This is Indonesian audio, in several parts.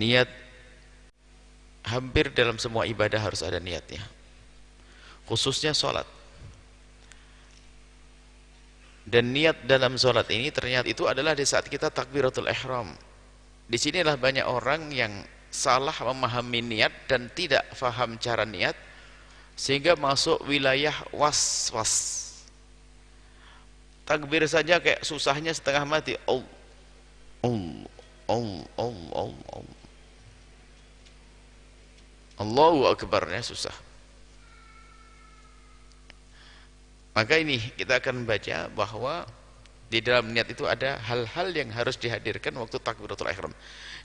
Niat hampir dalam semua ibadah harus ada niatnya, khususnya sholat. Dan niat dalam sholat ini ternyata itu adalah di saat kita takbiratul ihram. Di sinilah banyak orang yang salah memahami niat dan tidak faham cara niat, sehingga masuk wilayah was-was. Takbir saja kayak susahnya setengah mati. Allahu Akbarnya susah. Maka ini kita akan baca bahwa di dalam niat itu ada hal-hal yang harus dihadirkan waktu takbiratul ihram.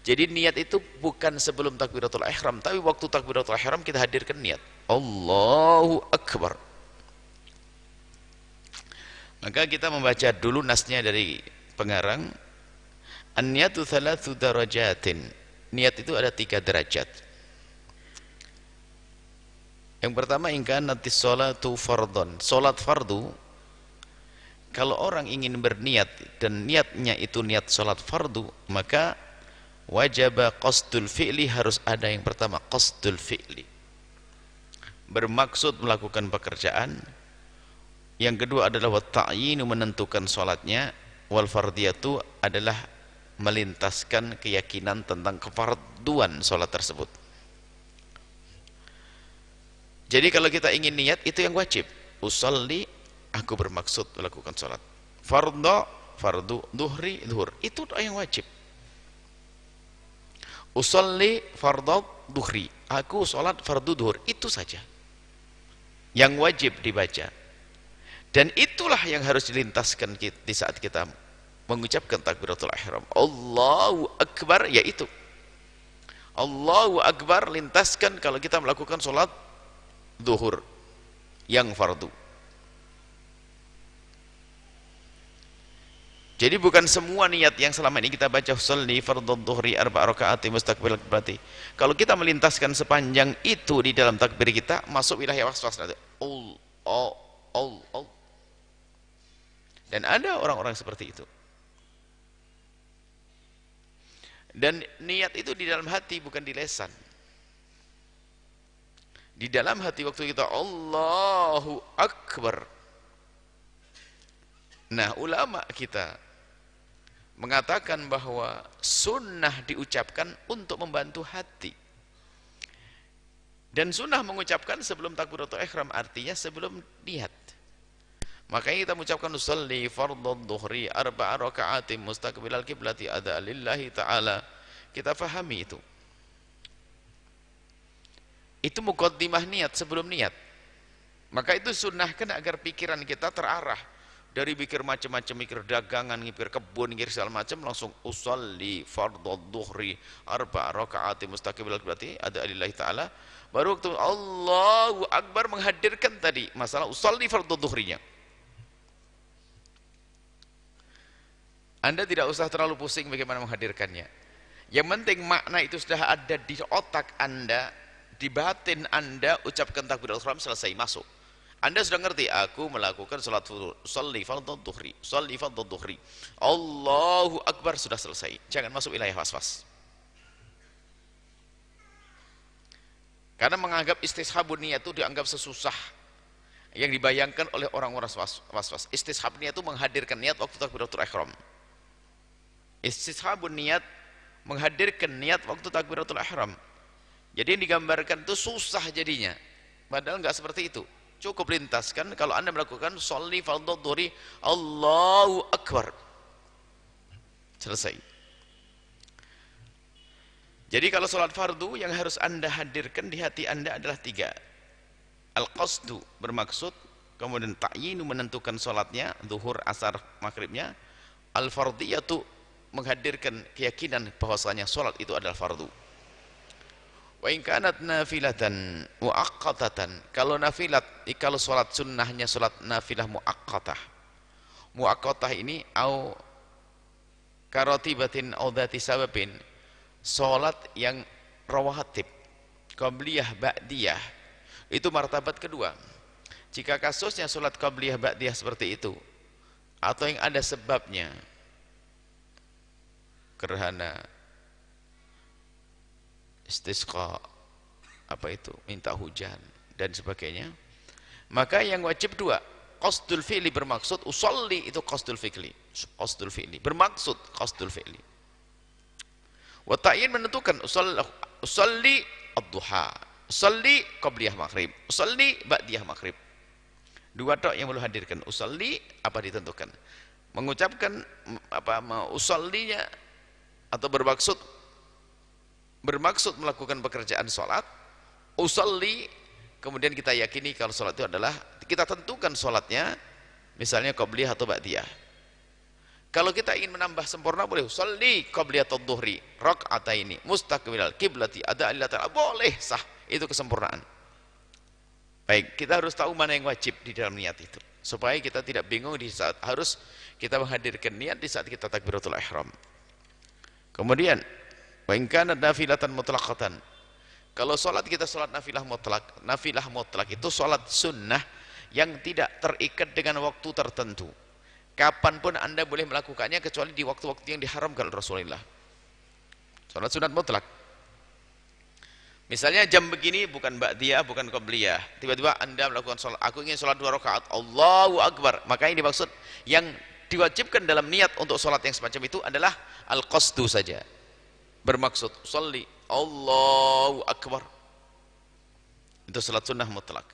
Jadi niat itu bukan sebelum takbiratul ihram, tapi waktu takbiratul ihram kita hadirkan niat. Allahu Akbar. Maka kita membaca dulu nasnya dari pengarang. An-niyatu thalathu darajatin. Niat itu ada 3 derajat. Yang pertama, in kanatis sholatu fardhon. Salat fardu, kalau orang ingin berniat dan niatnya itu niat salat fardu, maka wajaba qasdul fi'li, harus ada yang pertama qasdul fi'li, bermaksud melakukan pekerjaan. Yang kedua adalah wat ta'yinu, menentukan salatnya. Wal fardiyatu adalah melintaskan keyakinan tentang kefarduan salat tersebut. Jadi kalau kita ingin niat, itu yang wajib. Usolli, aku bermaksud melakukan sholat. Fardu, duhri, duhur, itu yang wajib. Usolli fardu duhri, aku sholat fardu duhur, itu saja yang wajib dibaca. Dan itulah yang harus dilintaskan di saat kita mengucapkan takbiratul ihram. Allahu Akbar, yaitu Allahu Akbar lintaskan kalau kita melakukan sholat duhur yang fardu. Jadi bukan semua niat yang selama ini kita baca sholli fardhu dhuhri arba' rakaati mustaqbil qiblati, kalau kita melintaskan sepanjang itu di dalam takbir kita, masuk wilayah waswas nanti. Dan ada orang-orang seperti itu. Dan niat itu di dalam hati, bukan di lisan. Di dalam hati waktu kita Allahu Akbar. Nah, ulama kita mengatakan bahwa sunnah diucapkan untuk membantu hati. Dan sunnah mengucapkan sebelum takbiratul ihram, artinya sebelum niat. Makanya kita mengucapkan usolli fardhu dhuhri arba'a raka'atin mustaqbilal qiblati ada lillahi ta'ala. Kita fahami itu. Itu muqaddimah niat, sebelum niat. Maka itu sunnahkan agar pikiran kita terarah dari mikir macam-macam, mikir dagangan, mikir kebun, mikir segala macam, langsung usolli fardhu dhuhri arba'a raka'atin mustaqbilal qiblati ada lillahi ta'ala. Baru waktu Allahu Akbar menghadirkan tadi masalah usolli fardhu dhuhrinya. Anda tidak usah terlalu pusing bagaimana menghadirkannya. Yang penting makna itu sudah ada di otak Anda, di batin Anda, ucapkan takbiratul ihram, selesai, masuk. Anda sudah ngerti, aku melakukan salat sholli fardhu dhuhri, sholli fardhu dhuhri, Allahu Akbar, sudah selesai. Jangan masuk wilayah was-was. Karena menganggap istishabun niat itu dianggap sesusah yang dibayangkan oleh orang-orang was-was. Istishab niat itu menghadirkan niat waktu takbiratul ihram. Istishabun niat menghadirkan niat waktu takbiratul ihram. Jadi yang digambarkan itu susah jadinya. Padahal enggak seperti itu. Cukup lintaskan kalau Anda melakukan sholli fardhu dhuhri Allahu Akbar. Selesai. Jadi kalau sholat fardu yang harus Anda hadirkan di hati Anda adalah 3. Al-qasdu, bermaksud, kemudian ta'yinu, menentukan sholatnya, zuhur, asar, maghribnya. Al-fardiyatu, menghadirkan keyakinan bahwasanya sholat itu adalah fardu. Wa in kanat nafilatan muaqqatatan, kalau nafilat, kalau sholat sunnahnya sholat nafilah muaqqatah. Muaqqatah ini au karatibatin au dzati sababin, sholat yang rawatib, qabliyah ba'diyah, itu martabat kedua. Jika kasusnya sholat qabliyah ba'diyah seperti itu, atau yang ada sebabnya, gerhana, istisqa, apa itu, minta hujan dan sebagainya. Maka yang wajib dua, qasdul fi'li bermaksud, usolli itu qasdul fi'li, qasdul fi'li bermaksud qasdul fi'li. Wa ta'yin menentukan, usolli ad-duha, usolli qabliyah maghrib, usolli ba'diyah maghrib. Dua tok yang perlu hadirkan. Usolli apa ditentukan, mengucapkan apa, usollinya atau bermaksud melakukan pekerjaan sholat. Usolli, kemudian kita yakini kalau sholat itu adalah, kita tentukan sholatnya misalnya qabliyah atau ba'diyah. Kalau kita ingin menambah sempurna boleh usolli qabliyatad dhuhri raka'ataini mustaqbilal qiblati ada'an lillahi ta'ala, boleh, sah, itu kesempurnaan. Baik, kita harus tahu mana yang wajib di dalam niat itu, supaya kita tidak bingung di saat harus kita menghadirkan niat di saat kita takbiratul ihram. Kemudian wa in kanat nafilatan mutlaqatan, kalau sholat kita sholat nafilah mutlak itu sholat sunnah yang tidak terikat dengan waktu tertentu. Kapanpun Anda boleh melakukannya kecuali di waktu-waktu yang diharamkan oleh Rasulullah. Sholat sunat mutlak. Misalnya jam begini bukan ba'diyah, bukan qabliyah. Tiba-tiba Anda melakukan sholat, aku ingin sholat 2 rakaat, Allahu Akbar. Maka ini dimaksud, yang diwajibkan dalam niat untuk sholat yang semacam itu adalah al-qasdu saja. Bermaksud, sholli, Allahu Akbar. Itu sholat sunnah mutlak.